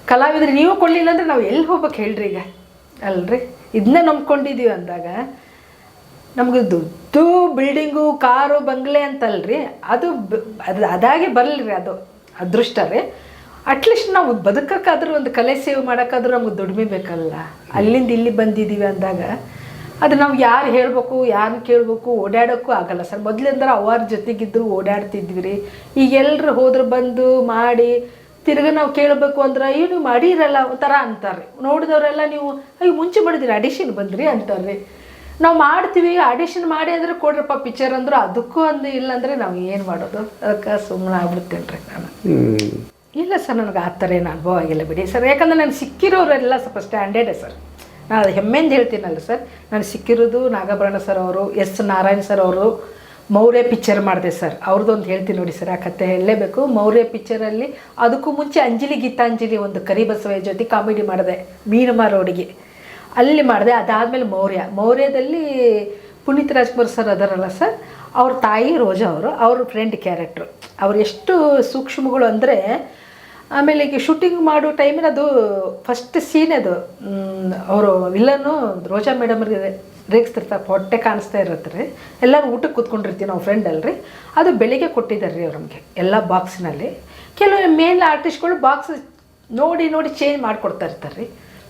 A: ಕಲಾವಿದ್ರೆ ನೀವು ಕೊಡಲಿಲ್ಲ ಅಂದರೆ ನಾವು ಎಲ್ಲಿ ಹೋಗ್ಬೇಕು ಹೇಳ್ರಿ ಈಗ ಅಲ್ರಿ. ಇದನ್ನ ನಂಬ್ಕೊಂಡಿದ್ದೀವಿ ಅಂದಾಗ ನಮಗೆ ದುಡ್ಡು, ಬಿಲ್ಡಿಂಗು, ಕಾರು, ಬಂಗ್ಲೆ ಅಂತಲ್ರಿ, ಅದು ಅದಾಗೆ ಬರಲಿ ರೀ, ಅದು ಅದೃಷ್ಟ ರೀ. ಅಟ್ಲೀಸ್ಟ್ ನಾವು ಬದುಕೋಕ್ಕಾದ್ರೂ ಒಂದು ಕಲೆ ಸೇವೆ ಮಾಡೋಕ್ಕಾದ್ರೂ ನಮ್ಗೆ ದುಡಿಮೆ ಬೇಕಲ್ಲ. ಅಲ್ಲಿಂದ ಇಲ್ಲಿ ಬಂದಿದ್ದೀವಿ ಅಂದಾಗ ಅದು ನಾವು ಯಾರು ಹೇಳಬೇಕು, ಯಾರನ್ನ ಕೇಳಬೇಕು, ಓಡಾಡೋಕ್ಕೂ ಆಗಲ್ಲ ಸರ್. ಮೊದಲಿಂದ ಅವ್ರ ಜೊತೆಗಿದ್ರು ಓಡಾಡ್ತಿದ್ವಿ ರೀ. ಈಗ ಎಲ್ಲರೂ ಹೋದ್ರೆ ಬಂದು ಮಾಡಿ ತಿರ್ಗಿ ನಾವು ಕೇಳಬೇಕು ಅಂದ್ರೆ ಅಯ್ಯೋ ನೀವು ಮಾಡಿರಲ್ಲ ಒಂಥರ ಅಂತಾರೆ. ನೋಡಿದವರೆಲ್ಲ ನೀವು ಅಯ್ಯೋ ಮುಂಚೆ ಮಾಡಿದಿರಿ, ಆಡಿಷನ್ ಬಂದ್ರಿ ಅಂತಾರೆ. ನಾವು ಮಾಡ್ತೀವಿ, ಆಡಿಷನ್ ಮಾಡಿ ಅಂದರೆ ಕೊಡ್ರಪ್ಪ ಪಿಕ್ಚರ್ ಅಂದರು, ಅದಕ್ಕೂ ಒಂದು ಇಲ್ಲ ಅಂದರೆ ನಾವು ಏನು ಮಾಡೋದು. ಅದಕ್ಕೆ ಸುಮ್ಮನೆ ಆಗ್ಬಿಡ್ತೇನೆ ರೀ ನಾನು. ಇಲ್ಲ ಸರ್, ನನಗೆ ಆ ಥರ ಏನು ಅನುಭವ ಆಗಿಲ್ಲ ಬಿಡಿ ಸರ್. ಯಾಕಂದರೆ ನಾನು ಸಿಕ್ಕಿರೋರೆಲ್ಲ ಸ್ವಲ್ಪ ಸ್ಟ್ಯಾಂಡರ್ಡೇ ಸರ್. ನಾನು ಅದು ಹೆಮ್ಮೆಯಿಂದ ಹೇಳ್ತೀನಲ್ಲ ಸರ್. ನಾನು ಸಿಕ್ಕಿರೋದು ನಾಗಭರಣ ಸರ್ ಅವರು, ಎಸ್ ನಾರಾಯಣ್ ಸರ್ ಅವರು, ಮೌರ್ಯ ಪಿಕ್ಚರ್ ಮಾಡಿದೆ ಸರ್. ಅವ್ರದ್ದೊಂದು ಹೇಳ್ತೀನಿ ನೋಡಿ ಸರ್, ಆ ಕಥೆ ಹೇಳಲೇಬೇಕು. ಮೌರ್ಯ ಪಿಕ್ಚರಲ್ಲಿ ಅದಕ್ಕೂ ಮುಂಚೆ ಅಂಜಲಿ ಗೀತಾಂಜಲಿ ಒಂದು ಕರಿಬಸವಯ್ಯ ಜೊತೆ ಕಾಮಿಡಿ ಮಾಡಿದೆ, ಮೀನಮ್ಮ ರೋಡಿಗೆ, ಅಲ್ಲಿ ಮಾಡಿದೆ. ಅದಾದಮೇಲೆ ಮೌರ್ಯದಲ್ಲಿ ಪುನೀತ್ ರಾಜ್ಕುಮಾರ್ ಸರ್ ಅದರಲ್ಲ ಸರ್, ಅವ್ರ ತಾಯಿ ರೋಜಾ ಅವರು, ಅವ್ರ ಫ್ರೆಂಡ್ ಕ್ಯಾರೆಕ್ಟ್ರು. ಅವ್ರು ಎಷ್ಟು ಸೂಕ್ಷ್ಮಗಳು ಅಂದರೆ, ಆಮೇಲೆ ಈಗ ಶೂಟಿಂಗ್ ಮಾಡೋ ಟೈಮಿನ ಅದು ಫಸ್ಟ್ ಸೀನ್ ಅದು, ಅವರು ವಿಲ್ಲನ್ನು ರೋಜಾ ಮೇಡಮ್ರಿಗೆ ರೇಗಿಸ್ತಿರ್ತಾರೆ, ಹೊಟ್ಟೆ ಕಾಣಿಸ್ತಾ ಇರುತ್ತೆ ರೀ. ಎಲ್ಲರೂ ಊಟಕ್ಕೆ ಕೂತ್ಕೊಂಡಿರ್ತೀವಿ ನಾವು, ಫ್ರೆಂಡ್ ಅಲ್ರಿ. ಅದು ಬೆಳಿಗ್ಗೆ ಕೊಟ್ಟಿದ್ದಾರೆ ರೀ ಅವ್ರು ನಮಗೆ ಎಲ್ಲ ಬಾಕ್ಸಿನಲ್ಲಿ. ಕೆಲವು ಮೇಲ್ ಆರ್ಟಿಸ್ಟ್ಗಳು ಬಾಕ್ಸ್ ನೋಡಿ ಚೇಂಜ್ ಮಾಡಿಕೊಡ್ತಾ ಇರ್ತಾರೆ ರೀ.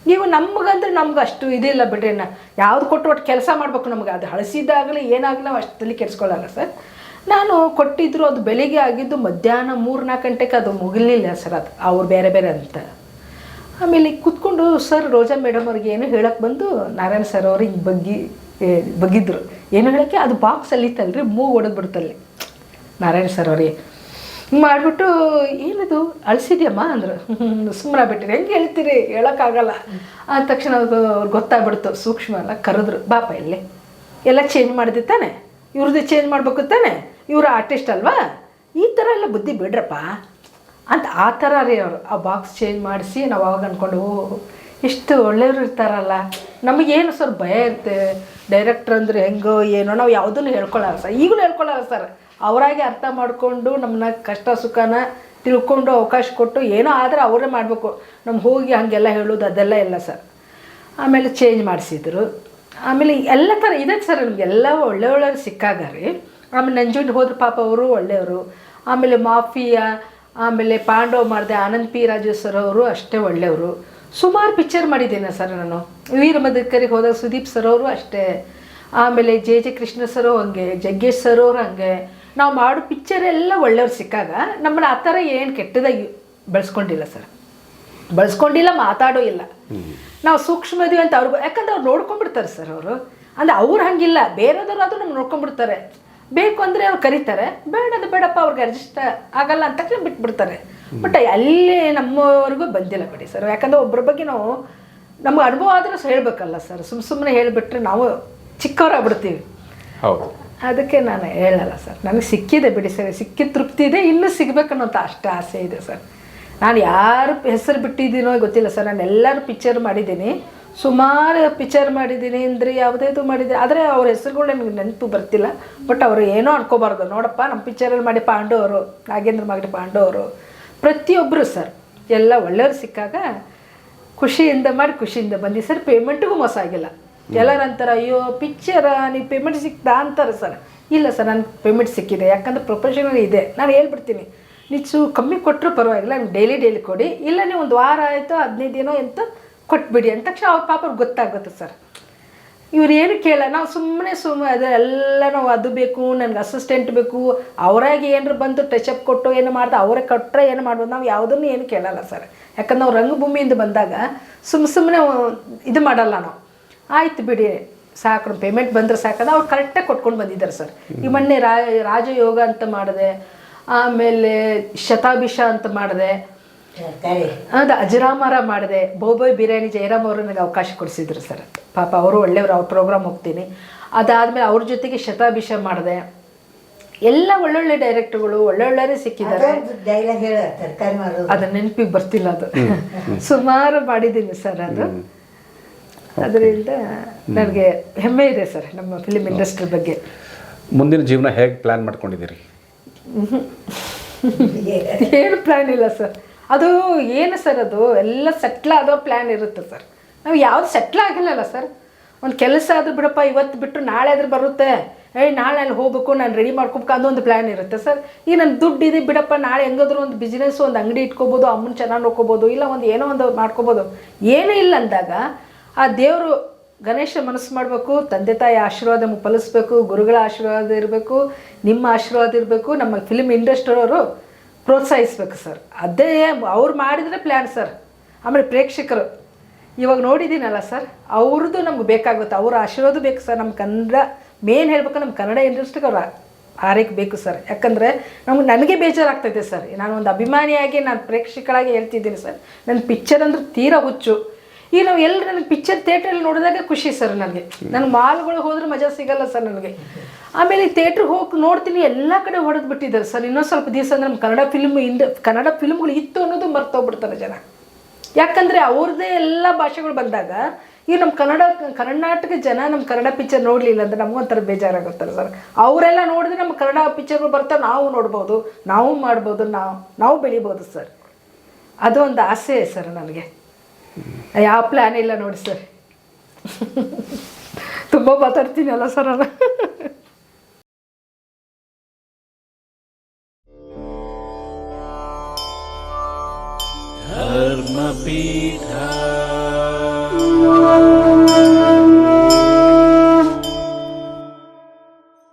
A: ನೀವು ನಮಗಂದ್ರೆ ನಮ್ಗೆ ಅಷ್ಟು ಇದಿಲ್ಲ ಬಿಡ್ರಿ. ಯಾವ್ದು ಕೊಟ್ಟು ಒಟ್ಟು ಕೆಲಸ ಮಾಡ್ಬೇಕು ನಮ್ಗೆ. ಅದು ಹಳಸಿದಾಗಲೇ ಏನಾಗಲಿ ನಾವು ಅಷ್ಟಲ್ಲಿ ಕೆಡಿಸ್ಕೊಳ್ಳಲ್ಲ ಸರ್. ನಾನು ಕೊಟ್ಟಿದ್ರು, ಅದು ಬೆಳಿಗ್ಗೆ ಆಗಿದ್ದು ಮಧ್ಯಾಹ್ನ 3-4 ಗಂಟೆಗೆ ಅದು ಮುಗಿಲಿಲ್ಲ ಸರ್. ಅದು ಅವ್ರು ಬೇರೆ ಬೇರೆ ಅಂತ. ಆಮೇಲೆ ಕೂತ್ಕೊಂಡು ಸರ್ ರೋಜಾ ಮೇಡಮ್ ಅವ್ರಿಗೆ ಏನು ಹೇಳಕ್ಕೆ ಬಂದು ನಾರಾಯಣ್ ಸರ್ ಅವ್ರು ಹಿಂಗೆ ಬಗ್ಗಿದ್ರು. ಏನು ಹೇಳೋಕ್ಕೆ ಅದು ಬಾಕ್ಸ್ ಅಲ್ಲಿತ್ತಲ್ರಿ, ಮೂಗು ಹೊಡೆದ್ಬಿಡ್ತಲ್ಲಿ ನಾರಾಯಣ್ ಸರ್ ಅವ್ರಿಗೆ. ಹಿಂಗೆ ಮಾಡಿಬಿಟ್ಟು ಏನಿದು ಅಳಿಸಿದ್ಯಮ್ಮ ಅಂದರು. ಸುಮ್ಮನೆ ಬಿಟ್ಟಿರಿ, ಹೆಂಗೆ ಹೇಳ್ತೀರಿ, ಹೇಳೋಕ್ಕಾಗಲ್ಲ. ಆದ ತಕ್ಷಣ ಅವ್ರಿಗೆ ಗೊತ್ತಾಗ್ಬಿಡ್ತು, ಸೂಕ್ಷ್ಮ ಎಲ್ಲ ಕರೆದ್ರು, ಬಾಪ ಇಲ್ಲಿ ಎಲ್ಲ ಚೇಂಜ್ ಮಾಡಿದೆ ತಾನೆ, ಇವ್ರದ್ದು ಚೇಂಜ್ ಮಾಡ್ಬೇಕು ತಾನೆ, ಇವರು ಆರ್ಟಿಸ್ಟ್ ಅಲ್ವಾ, ಈ ಥರ ಎಲ್ಲ ಬುದ್ಧಿ ಬಿಡ್ರಪ್ಪ ಅಂತ. ಆ ಥರ ರೀ ಅವರು ಆ ಬಾಕ್ಸ್ ಚೇಂಜ್ ಮಾಡಿಸಿ. ನಾವು ಅವಾಗ ಅಂದ್ಕೊಂಡು ಇಷ್ಟು ಒಳ್ಳೆಯವರು ಇರ್ತಾರಲ್ಲ. ನಮಗೇನು ಸರ್ ಭಯ ಇರುತ್ತೆ, ಡೈರೆಕ್ಟ್ರ್ ಅಂದರೆ ಹೆಂಗೋ ಏನೋ, ನಾವು ಯಾವುದನ್ನು ಹೇಳ್ಕೊಳ್ಳಲ್ಲ ಸರ್. ಈಗಲೂ ಹೇಳ್ಕೊಳ್ಳಲ್ಲ ಸರ್. ಅವರಾಗೆ ಅರ್ಥ ಮಾಡಿಕೊಂಡು ನಮ್ಮನ್ನ ಕಷ್ಟ ಸುಖನ ತಿಳ್ಕೊಂಡು ಅವಕಾಶ ಕೊಟ್ಟು ಏನೋ ಆದರೆ ಅವರೇ ಮಾಡಬೇಕು. ನಮ್ಗೆ ಹೋಗಿ ಹಾಗೆಲ್ಲ ಹೇಳೋದು ಅದೆಲ್ಲ ಇಲ್ಲ ಸರ್. ಆಮೇಲೆ ಚೇಂಜ್ ಮಾಡಿಸಿದ್ರು. ಆಮೇಲೆ ಎಲ್ಲ ಥರ ಇದೆ ಸರ್. ನಮಗೆಲ್ಲ ಒಳ್ಳೆಯವರು ಸಿಕ್ಕಾಗ ರೀ. ಆಮೇಲೆ ನಂಜುಂಡ್ ಹೋದ್ರೆ ಪಾಪ ಅವರು ಒಳ್ಳೆಯವರು. ಆಮೇಲೆ ಮಾಫಿಯಾ, ಆಮೇಲೆ ಪಾಂಡವ್ ಮಾಡಿದೆ, ಆನಂದ್ ಪಿ ರಾಜು ಸರ್ ಅವರು ಅಷ್ಟೇ ಒಳ್ಳೆಯವರು. ಸುಮಾರು ಪಿಕ್ಚರ್ ಮಾಡಿದ್ದೇನೆ ಸರ್ ನಾನು. ವೀರ ಮದಕರಿಗೆ ಹೋದಾಗ ಸುದೀಪ್ ಸರ್ ಅವರು ಅಷ್ಟೇ. ಆಮೇಲೆ ಜೆ ಕೃಷ್ಣ ಸರು ಹಂಗೆ, ಜಗ್ಗೇಶ್ ಸರ್ ಅವರು ಹಂಗೆ. ನಾವು ಮಾಡೋ ಪಿಕ್ಚರ್ ಎಲ್ಲ ಒಳ್ಳೆಯವ್ರು ಸಿಕ್ಕಾಗ ನಮ್ಮನ್ನ ಆ ಥರ ಏನು ಕೆಟ್ಟದಾಗಿ ಬೆಳೆಸ್ಕೊಂಡಿಲ್ಲ ಸರ್. ಬಳಸ್ಕೊಂಡಿಲ್ಲ, ಮಾತಾಡೋ ಇಲ್ಲ. ನಾವು ಸೂಕ್ಷ್ಮದೀವಿ ಅಂತ ಅವ್ರಿಗೂ, ಯಾಕಂದ್ರೆ ಅವ್ರು ನೋಡ್ಕೊಂಡ್ಬಿಡ್ತಾರೆ ಸರ್. ಅವರು ಅಂದರೆ ಅವ್ರು ಹಂಗಿಲ್ಲ, ಬೇರೆದವ್ರು ಅದು ನಮ್ಗೆ ನೋಡ್ಕೊಂಡ್ಬಿಡ್ತಾರೆ. ಬೇಕು ಅಂದರೆ ಅವ್ರು ಕರೀತಾರೆ, ಬೇಡದು ಬೇಡಪ್ಪ ಅವ್ರಿಗೆ ಅಡ್ಜಸ್ಟ್ ಆಗಲ್ಲ ಅಂತ ತಕ್ಷಣ ಬಿಟ್ಬಿಡ್ತಾರೆ. ಬಟ್ ಅಲ್ಲಿ ನಮ್ಮವರೆಗೂ ಬಂದಿಲ್ಲ ಬಿಡಿ ಸರ್. ಯಾಕಂದರೆ ಒಬ್ಬರ ಬಗ್ಗೆ ನಾವು ನಮ್ಗೆ ಅನುಭವ ಆದರೂ ಹೇಳ್ಬೇಕಲ್ಲ ಸರ್. ಸುಮ್ಮನೆ ಹೇಳಿಬಿಟ್ರೆ ನಾವು ಚಿಕ್ಕವರಾಗ್ಬಿಡ್ತೀವಿ.
B: ಹೌದು.
A: ಅದಕ್ಕೆ ನಾನು ಹೇಳಲ್ಲ ಸರ್, ನನಗೆ ಸಿಕ್ಕಿದೆ ಬಿಡಿ ಸರ್, ಸಿಕ್ಕಿದ ತೃಪ್ತಿ ಇದೆ, ಇನ್ನೂ ಸಿಗಬೇಕನ್ನೋಂಥ ಅಷ್ಟೇ ಆಸೆ ಇದೆ ಸರ್. ನಾನು ಯಾರು ಹೆಸರು ಬಿಟ್ಟಿದ್ದೀನೋ ಗೊತ್ತಿಲ್ಲ ಸರ್, ನಾನು ಎಲ್ಲರೂ ಪಿಕ್ಚರ್ ಮಾಡಿದ್ದೀನಿ, ಸುಮಾರು ಪಿಕ್ಚರ್ ಮಾಡಿದ್ದೀನಿ ಅಂದರೆ ಯಾವುದೇದು ಮಾಡಿದ್ದೀನಿ, ಆದರೆ ಅವ್ರ ಹೆಸರುಗಳು ನನಗೆ ನೆನಪು ಬರ್ತಿಲ್ಲ. ಬಟ್ ಅವರು ಏನೋ ಅನ್ಕೋಬಾರ್ದು, ನೋಡಪ್ಪ ನಮ್ಮ ಪಿಕ್ಚರಲ್ಲಿ ಮಾಡಿ ಪಾಂಡು ಅವರು, ನಾಗೇಂದ್ರ ಮಾಗಡಿ ಪಾಂಡು ಅವರು, ಪ್ರತಿಯೊಬ್ಬರು ಸರ್ ಎಲ್ಲ ಒಳ್ಳೆಯವ್ರು ಸಿಕ್ಕಾಗ ಖುಷಿಯಿಂದ ಮಾಡಿ ಖುಷಿಯಿಂದ ಬಂದಿ ಸರ್. ಪೇಮೆಂಟಿಗೂ ಮೋಸ ಆಗಿಲ್ಲ. ಎಲ್ಲರೂ ಅಂತಾರೆ, ಅಯ್ಯೋ ಪಿಕ್ಚರ ನೀವು ಪೇಮೆಂಟ್ ಸಿಕ್ತಾ ಅಂತಾರೆ ಸರ್. ಇಲ್ಲ ಸರ್, ನನಗೆ ಪೇಮೆಂಟ್ ಸಿಕ್ಕಿದೆ, ಯಾಕಂದರೆ ಪ್ರೊಫೆಷನಲ್ ಇದೆ. ನಾನು ಹೇಳ್ಬಿಡ್ತೀನಿ, ನೀವು ಕಮ್ಮಿ ಕೊಟ್ಟರು ಪರವಾಗಿಲ್ಲ, ನನಗೆ ಡೈಲಿ ಕೊಡಿ, ಇಲ್ಲ ನೀವು ಒಂದು ವಾರ ಆಯಿತು 15 ದಿನ ಅಂತ ಕೊಟ್ಬಿಡಿ ಅಂದ ತಕ್ಷಣ ಅವ್ರ ಪಾಪ ಗೊತ್ತಾಗುತ್ತೆ ಸರ್. ಇವ್ರು ಏನು ಕೇಳ, ನಾವು ಸುಮ್ಮನೆ ಅದೆಲ್ಲ ನಾವು ಅದು ಬೇಕು, ನನಗೆ ಅಸಿಸ್ಟೆಂಟ್ ಬೇಕು, ಅವರಾಗಿ ಏನಾರು ಬಂದು ಟಚಪ್ ಕೊಟ್ಟು ಏನು ಮಾಡ್ದೆ ಅವರೇ ಕೊಟ್ಟರೆ ಏನು ಮಾಡ್ಬೋದು, ನಾವು ಯಾವುದನ್ನು ಏನು ಕೇಳಲ್ಲ ಸರ್. ಯಾಕಂದ್ರೆ ನಾವು ರಂಗಭೂಮಿಯಿಂದ ಬಂದಾಗ ಸುಮ್ಮನೆ ಇದು ಮಾಡಲ್ಲ ನಾವು. ಆಯ್ತು ಬಿಡಿ ಸಾಕು, ಪೇಮೆಂಟ್ ಬಂದರೆ ಸಾಕದ ಅವ್ರು ಕರೆಕ್ಟಾಗಿ ಕೊಟ್ಕೊಂಡು ಬಂದಿದ್ದಾರೆ ಸರ್. ಈ ಮೊನ್ನೆ ರಾಜಯೋಗ ಅಂತ ಮಾಡಿದೆ, ಆಮೇಲೆ ಶತಾಭಿಷ ಅಂತ ಮಾಡಿದೆ, ಅದು ಅಜರಾಮರ ಮಾಡಿದೆ, ಬೋಬೋಯ್ ಬಿರಿಯಾನಿ ಜಯರಾಮ್ ಅವರು ನನಗೆ ಅವಕಾಶ ಕೊಡಿಸಿದ್ರು ಸರ್. ಪಾಪ ಅವರು ಒಳ್ಳೆಯವರು, ಅವ್ರ ಪ್ರೋಗ್ರಾಮ್ ಹೋಗ್ತೀನಿ. ಅದಾದಮೇಲೆ ಅವ್ರ ಜೊತೆಗೆ ಶತಾಭಿಷ ಮಾಡಿದೆ. ಎಲ್ಲ ಒಳ್ಳೊಳ್ಳೆ ಡೈರೆಕ್ಟರ್ಗಳು ಒಳ್ಳೊಳ್ಳೆ ಸಿಕ್ಕಿದ್ದಾರೆ. ಅದು ನೆನಪಿಗೆ ಬರ್ತಿಲ್ಲ, ಅದು ಸುಮಾರು ಮಾಡಿದ್ದೀನಿ ಸರ್. ಅದು ಅದರಿಂದ ನನಗೆ ಹೆಮ್ಮೆ ಇದೆ ಸರ್ ನಮ್ಮ ಫಿಲಿಮ್ ಇಂಡಸ್ಟ್ರಿ ಬಗ್ಗೆ.
B: ಮುಂದಿನ ಜೀವನ ಹೇಗೆ ಪ್ಲ್ಯಾನ್ ಮಾಡ್ಕೊಂಡಿದ್ದೀರಿ?
A: ಏನು ಪ್ಲ್ಯಾನ್ ಇಲ್ಲ ಸರ್, ಅದು ಏನು ಸರ್, ಅದು ಎಲ್ಲ ಸೆಟ್ಲ್ ಆದೋ ಪ್ಲ್ಯಾನ್ ಇರುತ್ತೆ ಸರ್. ನಾವು ಯಾವುದು ಸೆಟ್ಲ್ ಆಗಿಲ್ಲಲ್ಲ ಸರ್. ಒಂದು ಕೆಲಸ ಆದರೂ ಬಿಡಪ್ಪ, ಇವತ್ತು ಬಿಟ್ಟು ನಾಳೆ ಆದರೂ ಬರುತ್ತೆ, ನಾಳೆ ಅಲ್ಲಿ ಹೋಗ್ಬೇಕು, ನಾನು ರೆಡಿ ಮಾಡ್ಕೊಬೇಕು ಅನ್ನೋ ಒಂದು ಪ್ಲ್ಯಾನ್ ಇರುತ್ತೆ ಸರ್. ಈಗ ನನ್ನ ದುಡ್ಡು ಇದೆ ಬಿಡಪ್ಪ, ನಾಳೆ ಹೆಂಗಾದ್ರೂ ಒಂದು ಬಿಸ್ನೆಸ್, ಒಂದು ಅಂಗಡಿ ಇಟ್ಕೋಬೋದು, ಅಮ್ಮನ ಚೆನ್ನಾಗಿ ನೋಡ್ಕೋಬೋದು, ಇಲ್ಲ ಒಂದು ಏನೋ ಒಂದು ಮಾಡ್ಕೋಬೋದು. ಏನೂ ಇಲ್ಲ ಅಂದಾಗ ಆ ದೇವರು ಗಣೇಶ ಮನಸ್ಸು ಮಾಡಬೇಕು, ತಂದೆ ತಾಯಿ ಆಶೀರ್ವಾದ ಫಲಿಸ್ಬೇಕು, ಗುರುಗಳ ಆಶೀರ್ವಾದ ಇರಬೇಕು, ನಿಮ್ಮ ಆಶೀರ್ವಾದ ಇರಬೇಕು, ನಮ್ಮ ಫಿಲ್ಮ್ ಇಂಡಸ್ಟ್ರಿಯವರು ಪ್ರೋತ್ಸಾಹಿಸ್ಬೇಕು ಸರ್. ಅದೇ ಅವ್ರು ಮಾಡಿದರೆ ಪ್ಲ್ಯಾನ್ ಸರ್. ಆಮೇಲೆ ಪ್ರೇಕ್ಷಕರು ಇವಾಗ ನೋಡಿದ್ದೀನಲ್ಲ ಸರ್, ಅವ್ರದ್ದು ನಮ್ಗೆ ಬೇಕಾಗುತ್ತೆ, ಅವ್ರ ಆಶೀರ್ವಾದ ಬೇಕು ಸರ್. ನಮ್ಮ ಕನ್ನಡ ಮೇನ್ ಹೇಳ್ಬೇಕು, ನಮ್ಮ ಕನ್ನಡ ಇಂಡಸ್ಟ್ರಿಗೆ ಅವ್ರು ಹಾರೈಕೆ ಬೇಕು ಸರ್. ಯಾಕಂದರೆ ನನಗೆ ಬೇಜಾರಾಗ್ತೈತೆ ಸರ್. ನಾನು ಒಂದು ಅಭಿಮಾನಿಯಾಗಿ ನಾನು ಪ್ರೇಕ್ಷಕರಾಗಿ ಹೇಳ್ತಿದ್ದೀನಿ ಸರ್, ನನ್ನ ಪಿಕ್ಚರ್ ಅಂದ್ರೆ ತೀರಾ ಹುಚ್ಚು. ಈಗ ನಾವು ಎಲ್ಲರೂ ನನಗೆ ಪಿಕ್ಚರ್ ಥಿಯೇಟ್ರಲ್ಲಿ ನೋಡಿದಾಗ ಖುಷಿ ಸರ್. ನನಗೆ ನನ್ನ ಮಾಲ್ಗಳು ಹೋದ್ರೆ ಮಜಾ ಸಿಗಲ್ಲ ಸರ್ ನನಗೆ. ಆಮೇಲೆ ಥಿಯೇಟ್ರಿಗೆ ಹೋಗಿ ನೋಡ್ತೀನಿ, ಎಲ್ಲ ಕಡೆ ಹೊಡೆದು ಬಿಟ್ಟಿದ್ದಾರೆ ಸರ್. ಇನ್ನೊಂದು ಸ್ವಲ್ಪ ದಿವಸ ಅಂದರೆ ನಮ್ಮ ಕನ್ನಡ ಫಿಲ್ಮ್ಗಳು ಇತ್ತು ಅನ್ನೋದು ಮರ್ತೋಗ್ಬಿಡ್ತಾರೆ ಜನ. ಯಾಕಂದರೆ ಅವ್ರದ್ದೇ ಎಲ್ಲ ಭಾಷೆಗಳು ಬಂದಾಗ ಈಗ ನಮ್ಮ ಕರ್ನಾಟಕ ಜನ ನಮ್ಮ ಕನ್ನಡ ಪಿಕ್ಚರ್ ನೋಡಲಿಲ್ಲ ಅಂದರೆ ನಮಗೊಂಥರ ಬೇಜಾರಾಗುತ್ತಾರೆ ಸರ್. ಅವರೆಲ್ಲ ನೋಡಿದ್ರೆ ನಮ್ಮ ಕನ್ನಡ ಪಿಕ್ಚರ್ಗಳು ಬರ್ತಾರೆ, ನಾವು ನೋಡ್ಬೋದು, ನಾವು ಮಾಡ್ಬೋದು, ನಾವು ಬೆಳಿಬೋದು ಸರ್. ಅದು ಒಂದು ಆಸೆ ಸರ್ ನನಗೆ. ಯಾವ ಪ್ಲ್ಯಾನ್ ಇಲ್ಲ ನೋಡಿ ಸರ್. ತುಂಬ ಮಾತಾಡ್ತೀನಿ ಅಲ್ಲ ಸರ್ ನಾನು.